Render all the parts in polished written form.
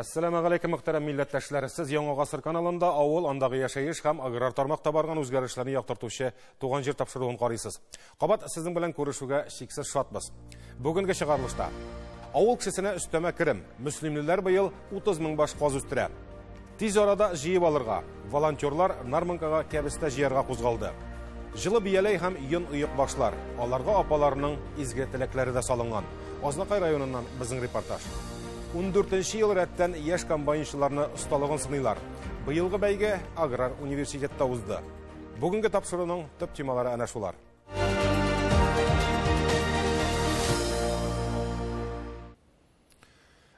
Assalamu алейкум, мөхтәрәм милләттәшләр. Сез Яңа гасыр каналында авыл, андагы яшәеш һәм аграр тармакта барган үзгәрешләрне яктыртучы туган җир тапшыруын карыйсыз. Кабат сезнең белән күрешүгә шиксез шатбыз. Бүгенге чыгарылышта авыл кешесенә өстәмә керем. Мөслимлеләр быел 30 мең баш каз үстерә. Тиз арада җыеп алырга волонтерлар Нарманкага кәбестә җыярга кузгалды. Җылы бияләй һәм йон ыек башлар. Аларга апаларының изге теләкләре дә салынган. Азнакай районыннан безнең репортаж. 14 ел рәттән яшь комбайнчыларны осталыгын сыныйлар. Быелгы бәйге аграр университетта узды. Бүгенге тапшыруның төп темалары әнә шулар.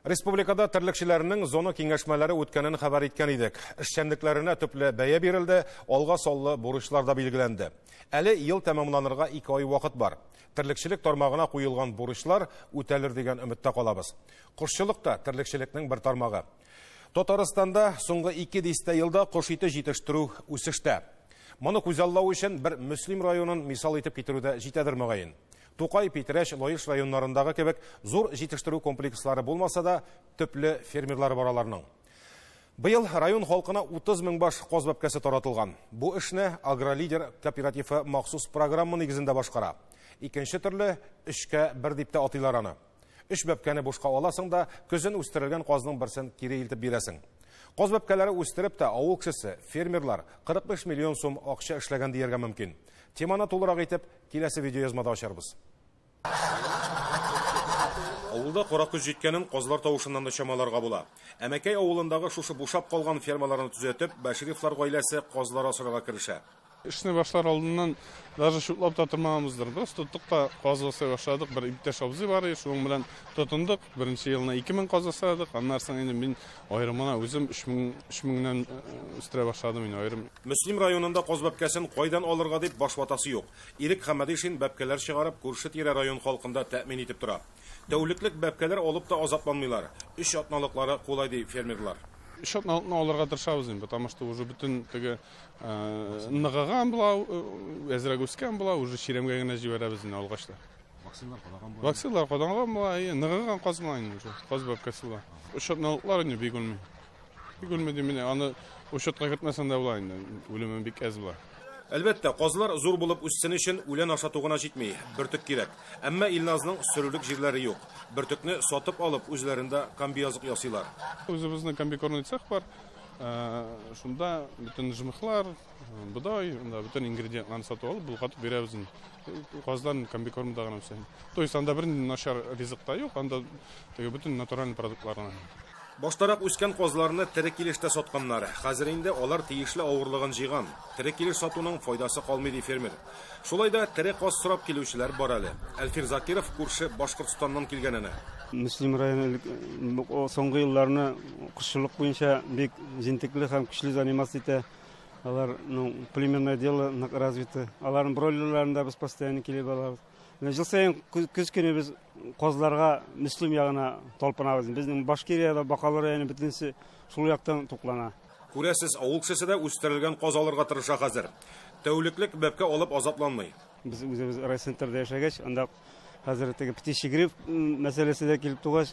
Республикада терлекчеләрнең зона киңәшмәләре үткәнен хәбәр иткән идек. Эшчәнлекләренә төпле бәя бирелде, алга саллы бурычлар да билгеләнде. Әле ел тәмамланырга 2 ай вакыт бар. Терлекчелек тармагына куелган бурычлар үтәлер дигән өметтә калабыз. Кошчылык та терлекчелекнең бер тармагы. Татарстанда соңгы 2 елда кош ите җитештерү үсештә. Моны күзаллау өчен бер Мөслим районын мисал итеп китерүдә җитәдер мөгаен. Тукай, Питрәш, Лоиш районнарындагы кебек зур җитештерү комплекслары булмаса да, төпле фермерлар бараларның. Быел район халкына 30 мең баш каз бәбкәсе таратылган. Бу эшне Агролидер кооперативы махсус программа нигезендә башкара. Икенче төрле 3-1 дип тә атыйлар аны. 3 бәбкәне бушка аласың да, көзен үстерелгән казның берсен кире илтеп бирәсең. Каз бәбкәләре үстереп тә авыл кешесе, фермерлар 45 миллион сум акча эшләгән дияргә мөмкин. Теманы тулырак итеп, киләсе видеоязмада ачарбыз. Авылда каракүз җиткәнен казлар тавышыннан да чамаларга була. Әмәкәй авылындагы шушы бушап калган фермаларны төзәтеп, Бәшировлар гаиләсе казлар асырга керешә. Эшне башлар алдыннан даже шутлап та тормагансыздыр. Просто тоттык та каз асый башладык. Бер иптәш абзый бар, шуның белән тотындык. Беренче елына 2000 каз асадык. Аннан соң инде мин аерымына үзем 3000нән үстерә башладым инде аерым. Мөслим районында каз бәбкәсен кайдан алырга дип баш ватасы юк. Ирек Хәмәдишин бәбкәләр чыгарып, күрше-тирә район халкында тәэмин итеп тора. Тәүлеклек бәбкәләр алып та азапланмыйлар. 3 атналыклары кулай ди фермерлар. Шотналыкны алырга тырышабыз инде, потому что уже бүтән теге ныгыган була, әзрәк үскән була, уже чиремгә генә җибәрәбез инде алгачта. Вакциналар каданган була, ныгыган каз була инде, каз бәбкәсе була. Шотналыклар инде бигүлме. Бигүлме дименә, аны шотка кертмәсәң дә була инде, үлеме бик әз була. Әлбәттә, казлар зур булып үссен өчен үлән ашату гына җитми, бөртек кирәк. Әмма Илназның сөрүлек җирләре юк. Бөртекне сатып алып, үзләрендә комбиязык ясыйлар. Үзебезнең комбикормный цех бар. Шунда бүтән җимехлар, будай, анда бүтән ингредиентларны сатып алып, булгатып бирәбез. Казларның комбикормда гына үсә. То есть анда бер начар ризык та юк, анда теге бүтән натураль продуктларны. Баштарак үскән казларны тере килештә сатканнар. Хәзер инде алар тиешле авырлыгын җыйган. Тере килеш сатуның файдасы калмый ди фермер. Шулай да тере каз сорап килүчеләр бар әле. Әлфир Закиров күрше Башкортстаннан килгән әнә. Мөслим районы соңгы елларны кошчылык буенча бик җентекле һәм көчле заниматься итә. Аларның племенное дело развито. Аларның бройлерларында без постоянно килеп алабыз. Жыл сайын көз көне без казларга Мөслим ягына талпынабыз. Безнең Башкирияда, Бакалы районы бөтенсе шул яктан туклана. Күрәсез, авыл кешесе дә үстерелгән каз алырга тырыша хәзер. Тәүлеклек бәбкә алып азапланмый. Без үзебез райцентрда яшәгәч, анда хәзер теге птичий грипп мәсьәләсе дә килеп тугач,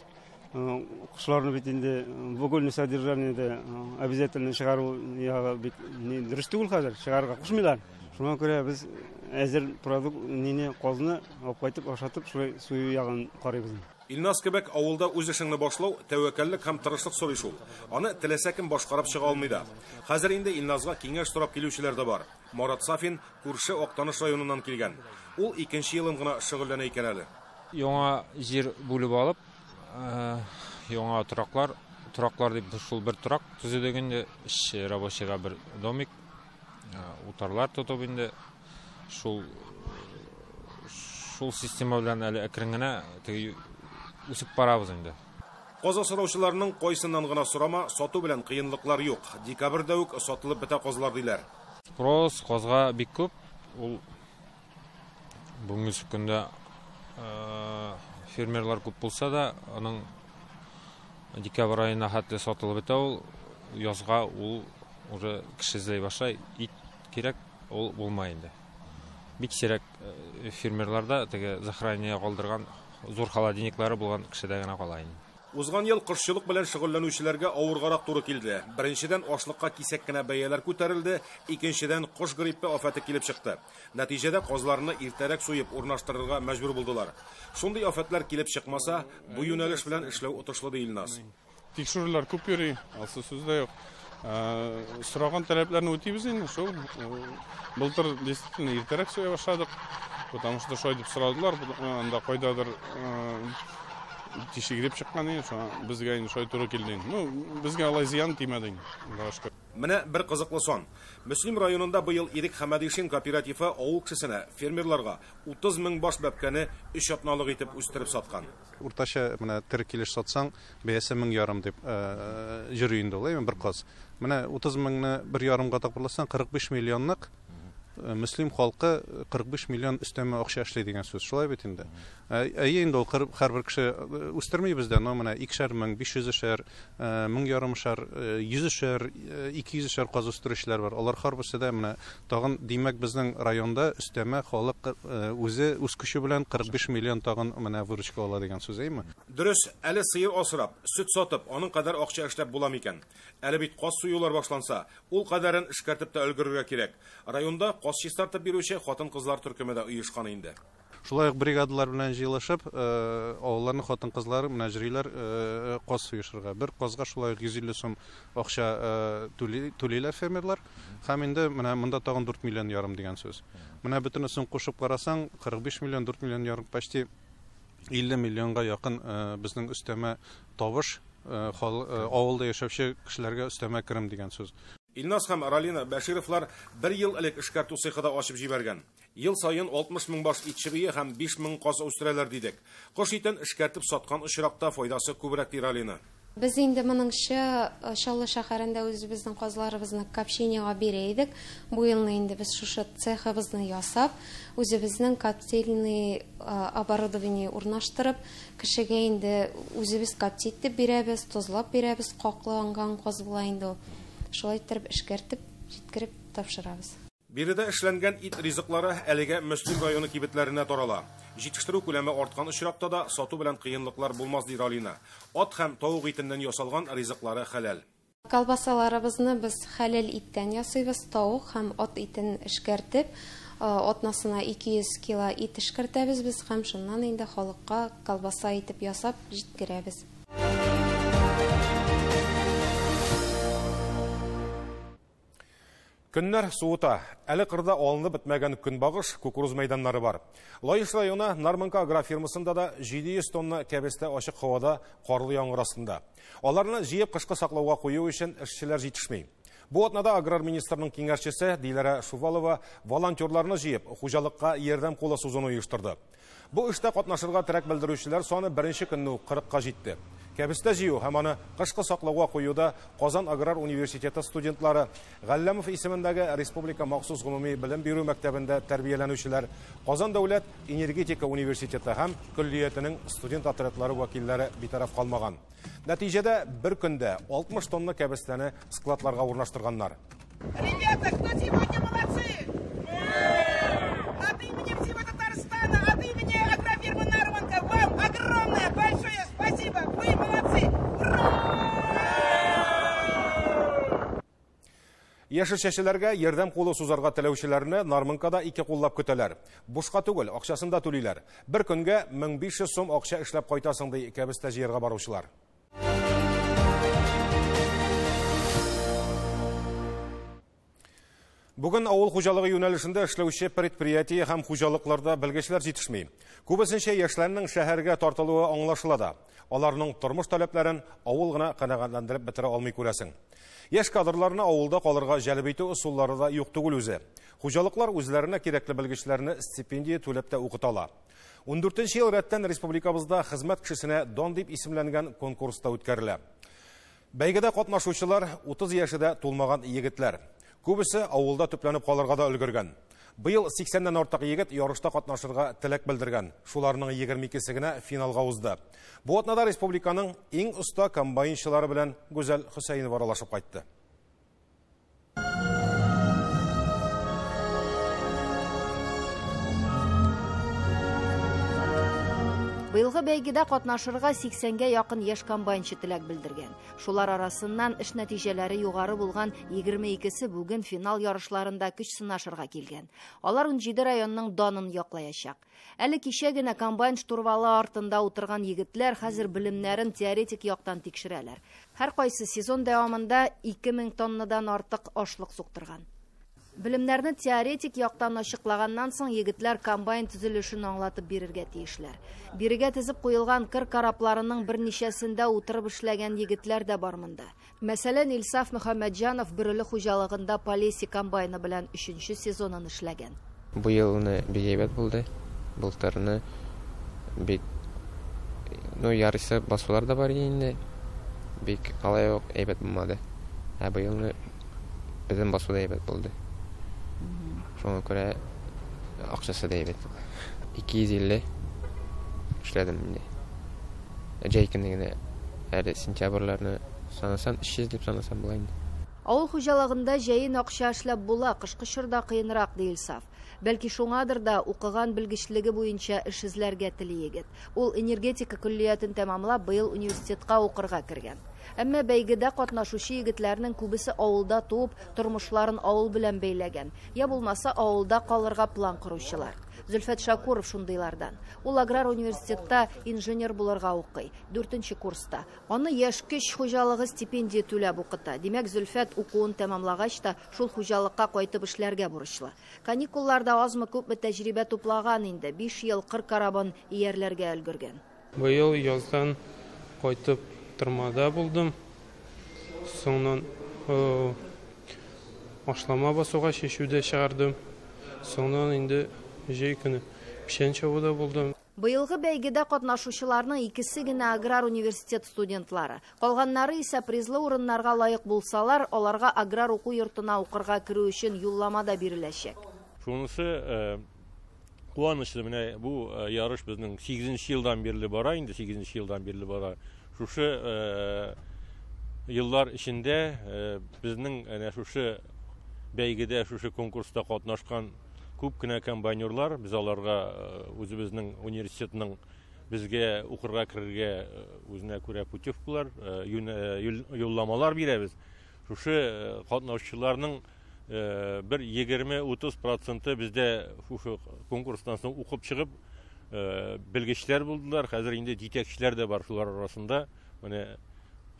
кушларны бит инде вугольный содержание дә обязательно чыгару ягы бик дөрес түгел хәзер, чыгарга кушмыйлар. Шуңа күрә без әзер продукт нине казны алып кайтып ашатып, шулай сую ягын карыйбыз. Илназ кебек авылда үз эшеңне башлау тәвәккәллек һәм тырышлык сорый шул. Аны теләсә кем башкарып чыга алмый да. Хәзер инде Илназга киңәш сорап килүчеләр дә бар. Марат Сафин күрше Актаныш районыннан килгән. Ул 2нче елын гына шөгыльләнә икән әле. Яңа җир бүлеп алып, яңа тораклар дип шул бер торак төзедегендә рабочийга бер домик, утарлар тотып инде шул система белән әле әкрен генә үсеп барабыз инде. Каз асраучыларның кайсыннан гына сорама, сату белән кыенлыклар юк. Декабрьдә үк сатылып бетә казлар диләр. Спрос казга бик күп. Ул бүгенге көндә фермерлар күп булса да, аның декабрь аена хәтле сатылып бетә ул. Язга ул уже кеше эзләй башлый. Ит кирәк, ул булмай инде. Бик сирәк фермерларда теге захранение калдырган зур холодильниклары булган кешедә генә кала инде. Узган ел кышчылык белән шөгыльләнүчеләргә авыргарак туры килде. Беренчедән ашлыкка кисәк кенә бәяләр күтәрелде, икенчедән кош гриппы афаты килеп чыкты. Нәтиҗәдә казларны иртәрәк суеп урнаштырырга мәҗбүр булдылар. Шундый афатлар килеп чыкмаса, бу юнәлеш белән эшләү отышлы ди Илназ. Тикшерүләр күп йөри, алсы сүздә юк. Сораган таләпләрне үтибез инде, шул. Былтыр действительно иртәрәк суя башладык. Потому что шулай дип сорадылар, анда кайдадыр тишегреп чыккан иде, безгә инде шулай туры килде. Безгә алай зыян тимәде инде. Менә бер кызыклы сон. Мөслим районында быел Ирек Хәмәдишин кооперативы авыл кешесенә, фермерларга 30 мең баш бәбкәне 3 атналык итеп үстереп саткан. Уртача менә тер килеш сатсаң, бәясе 1,5 дип йөри инде ул, бер каз. Менә 30 меңне 1,5 тапкырласаң 45 миллионлык Мөслим халкы 45 миллион өстәмә акча эшли дигән сүз. Шулай бит инде. Инде ул һәрбер кеше үстерми бездә, но менә 2,5 мең, 500 1,5 100 200 каз үстерүчеләр бар. Алар һәрберсе дә менә тагын димәк безнең районда өстәмә халык үзе үз көче белән 45 миллион тагын менә выручка ала дигән сүз әйме? Дөрес, әле сыер асрап, сөт сатып, аның кадәр акча эшләп була микән? Әле бит каз суюлар башланса, ул кадәрен эшкәртеп тә өлгерергә кирәк. Районда каз чистартып бирүче хатын-кызлар төркеме дә оешкан инде. Шулай ук бригадалар белән җыелышып, авылларның хатын-кызлары менә җырлар каз суешырга. Бер казга шулай 150 сум акча түлиләр фермерлар. Һәм инде менә монда тагын 4,5 миллион дигән сүз. Менә бөтенесен кушып карасаң, 45 миллион, 4,5 миллион, почти 50 миллионга якын безнең өстәмә табыш авылда яшәүче кешеләргә өстәмә керем дигән сүз. Илназ һәм Ралина Бәшировлар 1 ел элек эшкәртү цехы да ачып җибәргән. Ел сайын 60 мең баш ит чебие һәм 5 мең каз үстерәләр дидек. Кош итен эшкәртеп саткан очракта файдасы күбрәк ди Ралина. Без инде моныңча Чаллы шәһәрендә үзебезнең казларыбызны копчениягә бирә идек. Бу елны инде без шушы цехыбызны ясап, үзебезнең коптильный оборудование урнаштырып, кешегә инде үзебез коптитеп бирәбез, тозлап бирәбез, какланган каз була инде. Шулай итеп эшкәртеп, җиткереп тапшырабыз. Биредә эшләнгән ит ризыклары әлегә Мөслим районы кибетләренә тарала. Җитештерү күләме арткан очракта да сату белән кыенлыклар булмас ди Ралина. Ат һәм тавык итеннән ясалган ризыклары хәләл. Колбасаларыбызны без хәләл иттән ясыйбыз, тавык һәм ат итен эшкәртеп, атнасына 200 кило ит эшкәртәбез без һәм шуннан инде халыкка колбаса итеп ясап җиткерәбез. Көннәр суыта. Әле кырда алынып бетмәгән көнбагыш, кукуруз мәйданнары бар. Лаеш районы Нарманка агрофирмасында да 700 тонна кәбестә ачык һавада карлы яңгыр астында. Аларны җыеп кышкы саклауга кую өчен эшчеләр җитешми. Бу атнада аграр министрының киңәшчесе Диләрә Шувалова волонтерларны җыеп хуҗалыкка ярдәм кулы сузуны оештырды. Бу эштә катнашырга теләк белдерүчеләр саны беренче көнне 40-ка җитте. Кәбестә җыю һәм аны кышкы саклауга куюда Казан аграр университеты студентлары, Галләмов исемендәге Республика махсус гомуми белем бирү мәктәбендә тәрбияләнүчеләр, Казан дәүләт энергетика университеты һәм көллиятенең студент отрядлары вәкилләре битараф калмаган. Нәтиҗәдә бер көндә 60 тонна кәбестәне складларга урнаштырганнар. Ребята, кто сегодня молодцы? От имени всего Татарстана, от имени агрофирмы Нарманка, вам огромное, большое спасибо. Вы молодцы. Яшел чәчеләргә ярдәм кулы сузарга теләүчеләрне Нарманкада 2 куллап көтәләр. Бушка түгел, акчасын да түлиләр. Бер көнгә 1500 сум акча эшләп кайтасың ди кәбестә җыярга баручылар. Бүген авыл хуҗалыгы юнәлешендә эшләүче предприятие һәм хуҗалыкларда белгечләр җитешми. Күбесенчә яшьләрнең шәһәргә тартылуы аңлашыла да. Аларның тормыш таләпләрен авыл гына канәгатьләндереп бетерә алмый күрәсең. Яшь кадрларны авылда калырга җәлеп итү усуллары да юк түгел үзе. Хуҗалыклар үзләренә кирәкле белгечләрне стипендия түләп тә укытала. 14нче ел рәттән республикабызда хезмәт кешесенә дан дип исемләнгән конкурста үткәрелә. Бәйгедә катнашучылар 30 яшендә тулмаган егетләр. Күбесе авылда төпләнеп калырга да өлгергән. Быел 80-дән артык егет ярышта катнашырга теләк белдергән. Шуларның 22-се генә финалга узды. Бу атнада республиканың иң оста комбайнчылары белән Гүзәл Хөсәйнова аралашып кайтты. Быелгы бәйгедә катнашырга 80-гә якын яшь комбайнчы теләк белдергән. Шулар арасыннан эш нәтиҗәләре югары булган 22-се бүген финал ярышларында көч сынашырга килгән. Алар 17 районның данын яклаячак. Әле кичә генә комбайн штурвалы артында утырган егетләр хәзер белемнәрен теоретик яктан тикшерәләр. Һәр кайсы сезон дәвамында 2000 тоннадан артык ашлык суктырган. Белемнәрне теоретик яктан ачыклаганнан соң егетләр комбайн төзелешен аңлатып бирергә тиешләр. Бирегә тезеп куелган кыр карапларының берничәсендә утырып эшләгән егетләр дә бар монда. Мәсәлән, Илсаф Мөхәммәтҗанов Бөреле хуҗалыгында Полеси комбайны белән 3нче сезонын эшләгән. Бу елны бик әйбәт булды. Былтырны бик ярыйсы басулар да бар инде. Бик алай ук әйбәт булмады. Бу елны безнең басу да әйбәт булды. Шуңа күрә акчасы да әйбәт. 250 эшләдем инде. Җәйкенне әле сентябрьләрне санасам 300 дип санасам була инде. Авыл хуҗалыгында җәен акча эшләп була, кышкы чорда кыенрак ди Илсаф. Бәлки шуңадыр да укыган белгечлеге буенча эш эзләргә тели егет. Ул энергетика көллиятын тәмамлап, быел университетка укырга кергән. Әмма бәйгедә катнашучы егетләрнең күбесе авылда туып, тормышларын авыл белән бәйләгән. Я булмаса, авылда калырга план коручылар. Зөлфәт Шакуров шундыйлардан. Ул аграр университетта инженер булырга укый, 4нче курста. Аны яшь көч хуҗалыгы стипендия түләп укыта. Димәк, Зөлфәт укуын тәмамлагач та шул хуҗалыкка кайтып эшләргә бурычлы. Каникулларда азмы-күпме тәҗрибә туплаган инде, 5 ел кыр карабын иярләргә өлгергән. Быел яздан кайтып тырмада булдым. Соңнан ашлама басуга чәчүдә чыгардым. Соңнан инде җәй көне печән чабуда булдым. Быелгы бәйгедә катнашучыларның икесе генә аграр университет студентлары. Калганнары исә призлы урыннарга лаек булсалар, аларга аграр уку йортына укырга керү өчен юллама да биреләчәк. Шунысы куанычлы, менә бу ярыш безнең 8нче елдан бирле бара, инде 8нче елдан бирле бара. Шушы еллар эчендә безнең әнә шушы бәйгедә, шушы конкурста катнашкан күп кенә комбайнерлар, без аларга үзебезнең университетның безгә укырга керергә үзенә күрә путевкалар, юлламалар бирәбез. Шушы катнашучыларның бер 20-30% бездә шушы конкурстан соң укып чыгып белгечләр булдылар. Хәзер инде җитәкчеләр дә бар шулар арасында. Менә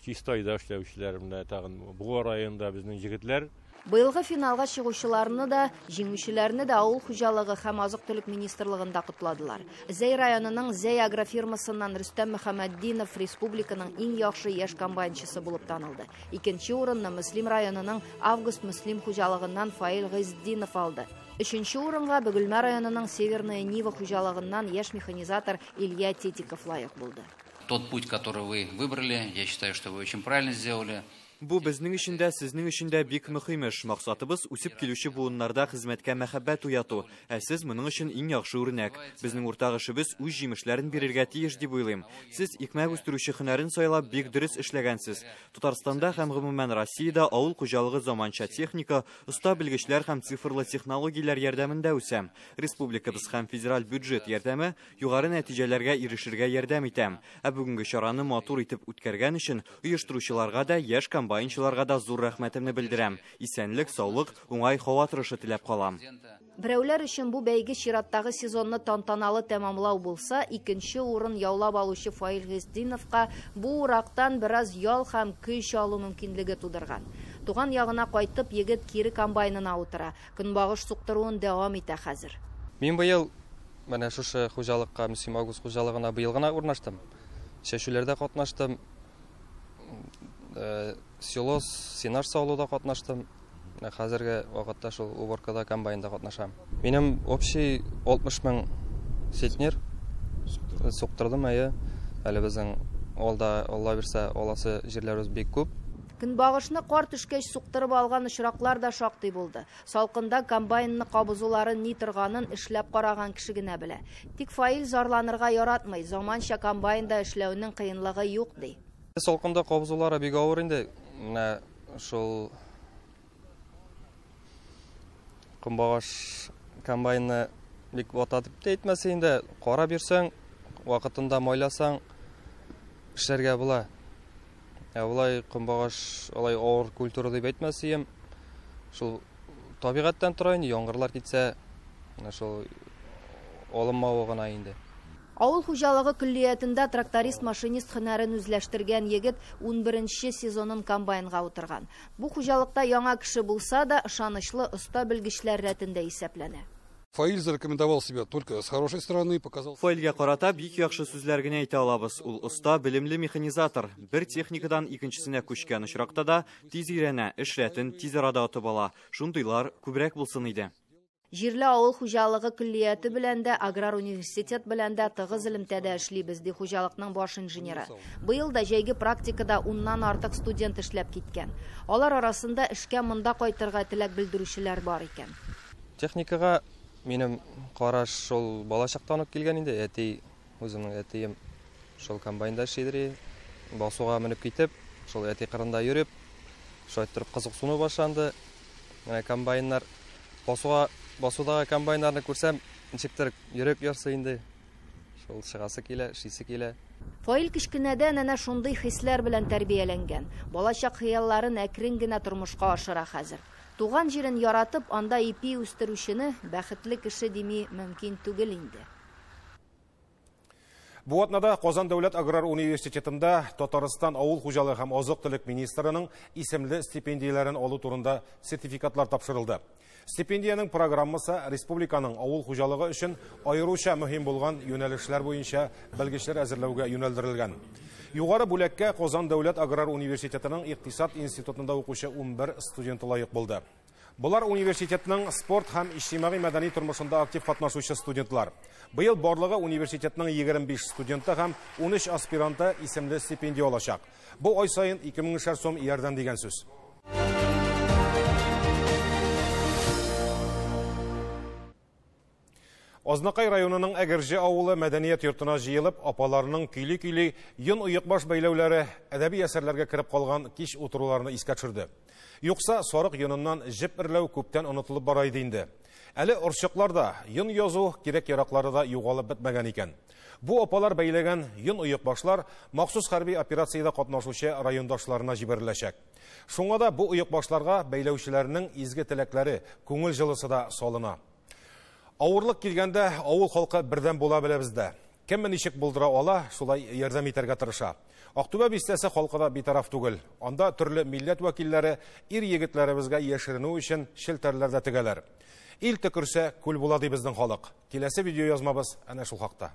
Чистайда эшләүчеләр, менә тагын Буга районында безнең җегетләр. Быелгы финалга чыгучыларны да, җиңүчеләрне дә авыл хуҗалыгы һәм азык-төлек министрлыгында кутладылар. Зәй районының Зәй агрофирмасыннан Рөстәм Мөхәммәтдинов республиканың иң яхшы яшь комбайнчысы булып танылды. 2нче урынны Мөслим районының Август Мөслим хуҗалыгыннан Фаил Гыйздинов алды. 3нче урынга Бөгелмә районының Северная Нива хуҗалыгыннан яшь механизатор Илья Тетиков лайык булды. Тот путь, который вы выбрали, я считаю, что вы очень правильно сделали. Бу безнең өчен дә, сезнең өчен дә бик мөһим эш. Максатыбыз үсеп килүче буыннарда хезмәткә мәхәббәт уяту. Сез моның өчен иң яхшы үрнәк. Безнең уртак эшебез үз җимешләрен бирергә тиеш дип уйлыйм. Сез икмәк үстерүче һөнәрен сайлап бик дөрес эшләгәнсез. Татарстанда һәм гомумән Россиядә авыл хуҗалыгы заманча техника, оста белгечләр һәм цифрлы технологияләр ярдәмендә үсә. Республикабыз һәм федераль бюджет ярдәме югары нәтиҗәләргә ирешергә ярдәм итә. Бүгенге чараны матур итеп үткәргән өчен оештыручыларга да, яшь комбайнчыларга да зур рәхмәтемне белдерәм. Исәнлек, саулык, уңай һава торышы теләп калам. Берәүләр өчен бу бәйге чираттагы сезонны тантаналы тәмамлау булса, 2нче урын яулап алучы Фаил Гыйздиновка бу урактан бераз ял һәм көч алу мөмкинлеге тудырган. Туган ягына кайтып, егет кире комбайнына утыра. Көнбагыш суктыруын дәвам итә хәзер. Мин быел менә шушы хуҗалыкка, Мөслим Август хуҗалыгына быел гына урнаштым. Чәчүләрдә катнаштым. Силос, сенаж саулуда катнаштым. Хәзерге вакытта шул уборкада, комбайнда катнашам. Минем общий 60 000 сетнер суктырдым әйе. Әле безнең алда, Алла бирсә, аласы җирләребез бик күп. Көнбагышны кар төшкәч суктырып алган очраклар да шактый булды. Салкында комбайнны кабызулары ни торганын эшләп караган кеше генә белә. Тик Фаил зарланырга яратмый, заманча комбайнда эшләүнең кыенлыгы юк ди. Салкында кабызулары бик авыр инде. Менә шул Көнбагыш комбайнны бик вататып әйтмәсә инде, кара бирсәң, вакытында майласаң, эшләргә була. Улай кумбагаш, улай авыр культура дип әйтмәсем, шул табигатьтән тора инде, яңгырлар китсә, шул алынмавы гына инде. Авыл хуҗалыгы көллиятендә тракторист-машинист һөнәрен үзләштергән егет 11-нче сезонын комбайнга утырган. Бу хуҗалыкта яңа кеше булса да, ышанычлы оста белгечләр рәтендә исәпләнә. Фаил зарекомендовал себя только с хорошей стороны, показал. Фаилгә карата бик яхшы сүзләр генә әйтә алабыз. Ул оста, белемле механизатор. Бер техникадан икенчесенә күчкән очракта да тиз өйрәнә, эш рәтен тиз арада атып ала. Шундыйлар күбрәк булсын иде. Җирле авыл хуҗалыгы көллияте белән дә, аграр университет белән дә тыгыз элемтәдә эшлибез, ди хуҗалыкның баш инженеры. Быел да җәйге практикада 10-нан артык студент эшләп киткән. Алар арасында эшкә монда кайтырга теләк белдерүчеләр бар икән. Техникага минем караш шул балачактан ук килгән инде. Әти, үземнең әтием шул комбайнда эшләдер. Басуга менеп китеп, шул әти кырында йөреп, шайтырып кызыксыну башланды. Комбайннар басудагы комбайннарны күрсәм, ничектер йөрәк ярсы инде. Шул чыгасы килә, шисе килә. Фаил кичкенәдән әнә шундый хисләр белән тәрбияләнгән. Балачак хыялларын әкрен генә тормышка ашыра хәзер. Туган җирен яратып, анда ипи үстерүчене бәхетле кеше дими мөмкин түгел инде. Бу атнада Казан дәүләт аграр университетында Татарстан авыл хуҗалыгы һәм азык-төлек министрының исемле стипендияләрен алу турында сертификатлар тапшырылды. Стипендияның программасы республиканың авыл хуҗалыгы өчен аеруча мөһим булган юнәлешләр буенча белгечләр әзерләүгә юнәлдерелгән. Югары бүләккә Казан дәүләт аграр университетының икътисад институтында укучы 11 студенты лаек булды. Булар университетның спорт һәм иҗтимагый мәдәни тормышында актив катнашучы студентлар. Быел барлыгы университетның 25 студенты һәм 13 аспиранты исемле стипендия алачак. Бу ай сайын 2000 сум ярдәм дигән сүз. Азнакай районының Әгерҗе авылы мәдәният йортына җыелып, апаларының көйле-көйле йон уйыкбаш бәйләүләре, әдәби әсәрләргә кереп калган кич утыруларны искә төшерде. Юкса сарык йоныннан җеп эрләү күптән онытылып бара иде инде. Әле орчыкларда йон язу кирәк-яраклары да югалып бетмәгән икән. Бу апалар бәйләгән йон уйыкбашлар махсус хәрби операциядә катнашучы райондашларына җибәреләчәк. Шуңа да бу уйыкбашларга бәйләүчеләрнең изге теләкләре, күңел җылысы да салына. Авырлык килгәндә авыл халкы бердән була белә бездә. Кемне ничек булдыра ала, шулай ярдәм итәргә тырыша. Актүбә бистәсе халкыда битараф түгел. Анда төрле милләт вәкилләре ир егетләребезгә яшеренү өчен шелтәрләрдә тегәләр. Ил төкерсә, күл була ди безнең халык. Киләсе видео язмабыз әнә шул хакта.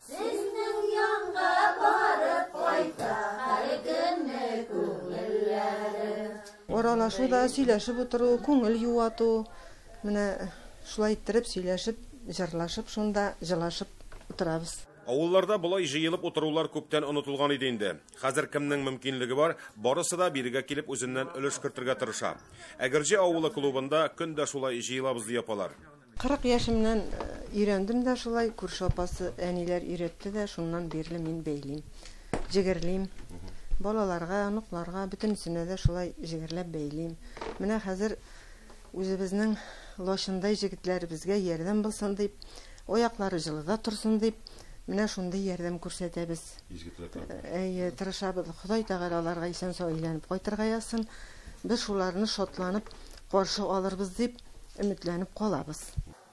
Сезнең янга барып кайта, һәр көнне күңелләре. Аралашуда сөйләшеп утыру, күңел юату, менә шулай иттереп сөйләшеп, җырлашып, шунда җылашып утырабыз. Авылларда булай җыелып утырулар күптән онытылган иде инде. Хәзер кемнең мөмкинлеге бар, барысы да бирегә килеп үзеннән өлеш кертергә тырыша. Әгерҗе авылы клубында көндә шулай җыелабыз ди апалар. 40 яшымнан өйрәндем дә шулай, күрше апасы әниләр өйрәтте дә, шуннан бирле мин бәйлим. Җигерлим. Балаларга, оныкларга бөтенсенә дә шулай җигерләп бәйлим. Менә хәзер үзебезнең лошындай җегетләребезгә ярдәм булсын дип, аяклары җылыда торсын дип, менә шундый ярдәм күрсәтәбез. Тырышабыз. Ходай Тәгалә аларга исән-сау әйләнеп кайтырга язсын. Без шуларны шатланып каршы алырбыз дип өметләнеп калабыз.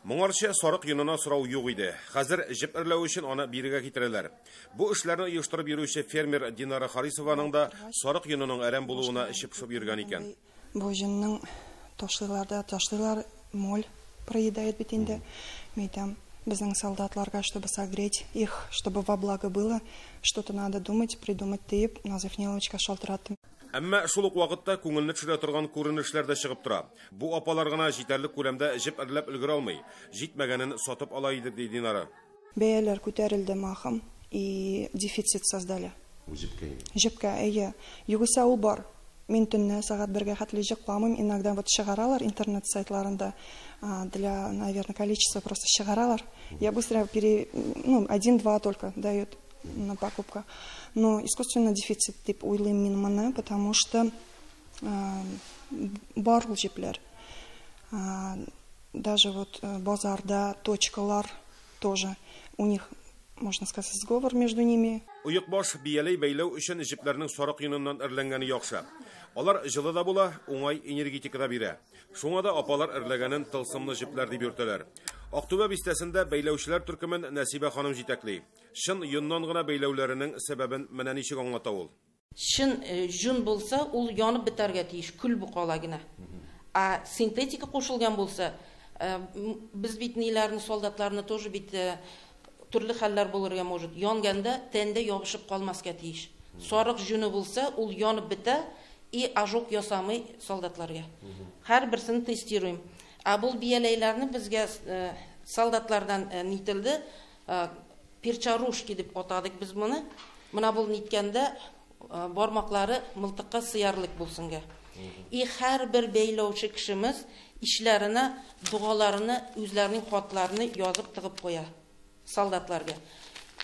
Моңарчы сарык йонына сорау юк иде. Хәзер җеп эрләү өчен аны бирегә китерәләр. Бу эшләрне оештырып йөрүче фермер Динара Харисованың да сарык йонының әрәм булуына эчеп-пошып йөргән икән. Бу җонның ташлыйлар моль проедает бит инде. Мәйтәм, безнең солдатларга, чтобы согреть их, чтобы во благо было, что-то надо думать, придумать дип, Назиф Ниловичка шалтыраттым. Әмма шул ук вакытта күңелне төшерә торган күренешләр дә чыгып тора. Бу апалар гына җитәрлек күләмдә җеп эрләп өлгерә алмый. Җитмәгәнен сатып ала иде ди Динара. Бәяләр күтәрелде махым и дефицит создали. Җепкә әйе. Югыйсә ул бар. Мин төнне сәгать 1-гә хәтле җыкламыйм, иногда вот чыгаралар интернет сайтларында для, наверное, количества просто чыгаралар. Я быстро 1-2 только дают на покупку. Но искусственно дефицит дип уйлыйм мин моны, потому что бар ул җепләр. Даже вот базарда точкалар тоже у них можно сказать, сговор между ними. Уйыкбаш биялей бәйләү өчен җепләрнең сарык йоныннан эрләнгәне яхшы. Алар җылы да була, уңай энергетика да бирә. Шуңа да апалар эрләгәнен тылсымлы җепләр дип йөртәләр. Актүбә бистәсендә бәйләүчеләр төркемен Нәсибә ханым җитәкли. Шын йоннан гына бәйләүләренең сәбәбен менә ничек аңлата ул. Шын жүн булса, ул янып бетәргә тиеш, күл букала гына. Синтетика кушылган булса, biz бит ниләрне, солдатларны тоже бит төрле хәлләр булырга может. Янганда тәндә ябышып калмаска тиеш. Сарык жүне булса, ул янып бетә и ожог ясамый солдатларга. Һәр берсен тестируем. Бул бияләйләрне безгә солдатлардан нителде, перчарушки дип атадык без моны. Менә бул ниткәндә бармаклары мылтыкка сыярлык булсынга. И һәр бер бәйләүче кешемез ишләренә, дугаларына, үзләренең хатларını язып тыгып куя солдатларга.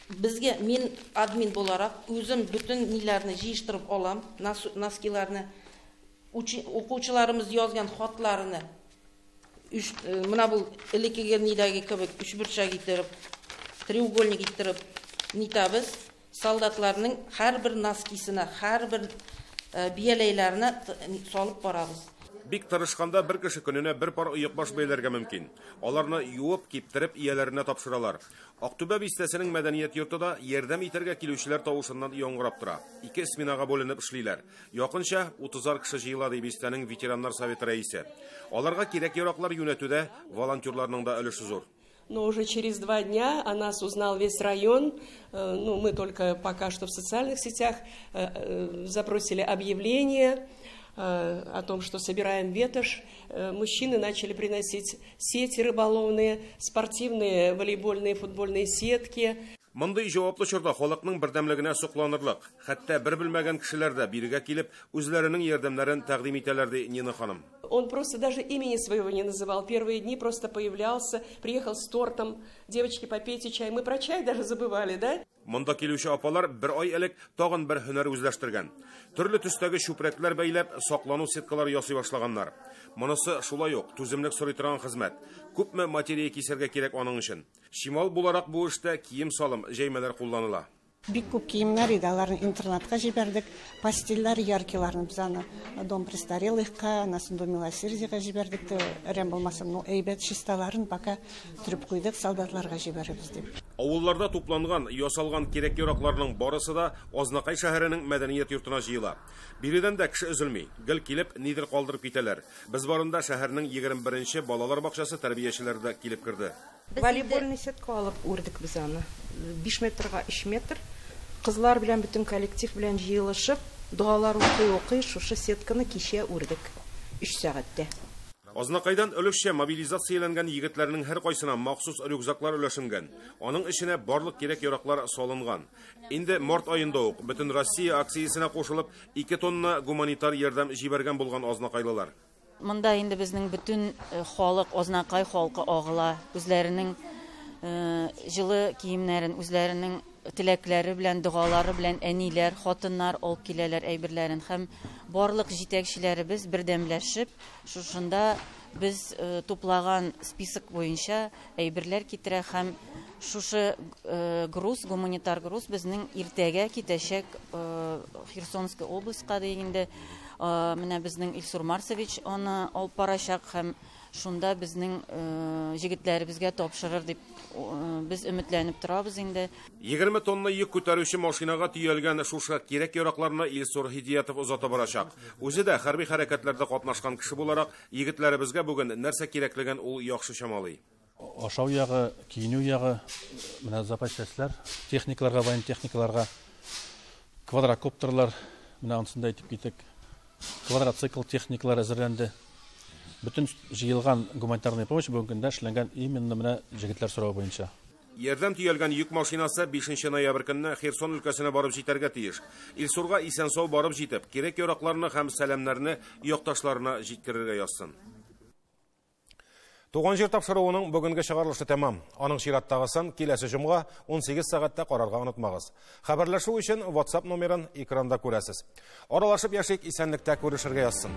Безгә мин админ буларак үзем бүтән ниләрне җыештырып алам, наскиларны, укучыларыбыз язган хатларını менә бу элеккегә нидәге кебек üçбурчак итеп, треугольник итеп нитабыз солдатларның һәр бер наскисына, һәр бер бияләйләрне салып барабыз. Бик тырышканда бер кеше көненә бер пар уйыкбаш бәйләргә мөмкин. Аларны юып, киптереп, ияләренә тапшыралар. Актүбә бистәсенең мәдәният йортында ярдәм итәргә килүчеләр тавышыннан яңгырап тора. 2 сменага бүленеп эшлиләр. Якынча 30 кеше җыела ди бистәнең ветераннар советы рәисе. Аларга кирәк-яраклар юнәтүдә волонтерларның да өлеше зур. Но уже через 2 дня о нас узнал весь район. Мы только пока что в социальных сетях забросили объявление о том, что собираем ветошь. Мужчины начали приносить сети рыболовные, спортивные волейбольные, футбольные сетки. Мондый җаваплы чорда халыкның бердәмлегенә сокланырлык. Хәтта бер белмәгән кешеләр дә бирегә килеп, үзләренең ярдәмнәрен тәкъдим итәләр ди Нина ханым. Он просто даже имени своего не называл. Первые дни просто появлялся, приехал с тортом. Девочки, попейте чай. Мы про чай даже забывали, да? Монда килүче апалар бер ай элек тагын бер һөнәр үзләштергән. Төрле төстәге чүпрәкләр бәйләп, саклану сеткалары ясый башлаганнар. Монысы шулай ук түземлек сорый торган хезмәт. Күпме материя кисәргә кирәк аның өчен. Шимал буларак бу эштә кием салым, җәймәләр кулланыла. Бик күп киемнәр иде, аларны интернетка җибәрдек, пастельләр яркиларны без аны дом престарелыхка, насын дом милосердиега җибәрдек, рәм булмасам, ну әйбәт чисталарын пока төреп куйдык, солдатларга җибәрәбез дип. Авылларда тупланган, ясалган кирәк-яракларның барысы да Азнакай шәһәренең мәдәният йортына җыела. Биредән дә кеше өзелми, гел килеп, нидер калдырып китәләр. Без барында шәһәрнең 21-нче балалар бакчасы тәрбиячеләре дә килеп керде. Волейбольный сетка алып үрдек без аны. 5 метрга 3 метр. Кызлар белән бөтен коллектив белән җыелышып, дуалар укый, шушы сетканы кичә үрдек 3 сәгатьтә. Азнакайдан өлешчә мобилизацияләнгән егетләрнең һәр кайсына махсус рюкзаклар өләшенгән. Аның эченә барлык кирәк-яраклар салынган. Инде март аенда ук бөтен Россия акциясенә кушылып 2 тонна гуманитар ярдәм җибәргән булган азнакайлылар. Монда инде безнең бөтен халык, Азнакай халкы агыла, үзләренең җылы киемнәрен, үзләренең теләкләре белән, дугалары белән әниләр, хатыннар алып киләләр әйберләрен һәм барлык җитәкчеләребез бердәмләшеп, шушында без туплаган список буенча әйберләр китерә һәм шушы груз, гуманитар груз безнең иртәгә китәчәк Херсонская областька дигәндә менә безнең Илсур Марсович аны алып барачак һәм шунда безнең җегетләребезгә тапшырыр дип без өметләнеп торабыз инде. 20 тонна йөк күтәрүче машинага төялгән шушы кирәк-яракларны Илсур Хидиятов озата барачак. Үзе дә хәрби хәрәкәтләрдә катнашкан кеше буларак, егетләребезгә бүген нәрсә кирәклеген ул яхшы чамалый. Ашау ягы, киенү ягы, менә запас частьләр, техникаларга, воен техникаларга, квадрокоптерлар, менә ансында әйтеп китек, квадроцикл техникалар әзерләнде. Bütün җыелган гуманитарный помощь бүгенге көндә эшләнгән именно менә җегетләр сорау буенча. Ярдәм төялгән йөк машинасы 5 ноябрь көнне Херсон өлкәсенә барып җитәргә тиеш. Илсурга исән-сау барып җитеп, кирәк-яракларны һәм сәламнәрне якташларына җиткерергә язсын. Туган җир тапшыруының бүгенге чыгарылышы тәмам. Аның чираттагысын киләсе җомга 18 сәгатьтә карарга онытмагыз. Хәбәрләшү өчен WhatsApp номерын экранда күрәсез. Аралашып яшик, исәнлектә күрешергә язсын.